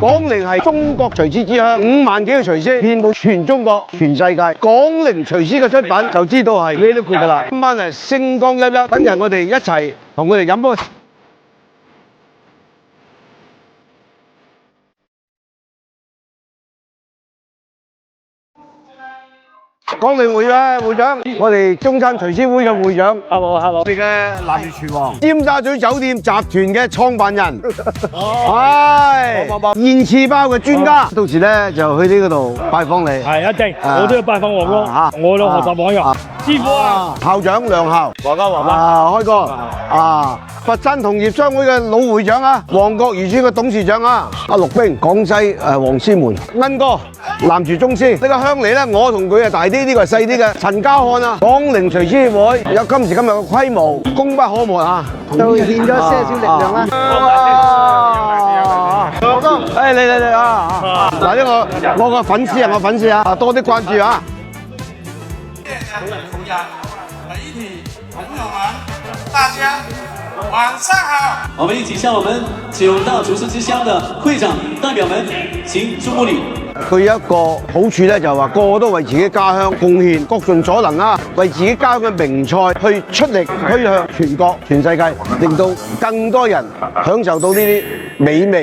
廣寧係中國廚師之鄉，5萬幾個廚師遍佈全中國、全世界。廣寧廚師嘅出品就知道係呢啲攰㗎啦。今晚係星光熠熠，等陣我哋一齊同佢哋飲杯。廣寧會長，我哋中餐廚師會嘅會長 ，hello， 我哋嘅南粵廚王，尖沙咀酒店集團嘅創辦人，係燕翅包嘅專家，到時咧就去呢嗰度拜訪你。係一定，我都要拜訪王哥，我都學習網友。師傅啊，校長梁校，華哥，開哥，佛山同業商會嘅老會長啊，旺角漁村嘅董事長啊，阿陸兵，廣西黃師門，恩哥，南廚宗師。呢個鄉里咧，我同佢係大啲，呢個係細啲嘅。陳家漢啊，廣寧廚師會有今時今日嘅規模，功不可沒啊，就獻咗些少力量啦。旺哥，你啊，嗱呢個我個粉絲啊，我粉絲啊，多啲關注啊。媒体朋友們，大家晚上好！我們一起向我們9道廚師之鄉的會長代表們行注目禮。佢有一個好處咧，就係話個個都為自己家鄉貢獻，各盡所能啊，為自己家鄉嘅名菜去出力，推向全國、全世界，令到更多人享受到呢啲美味。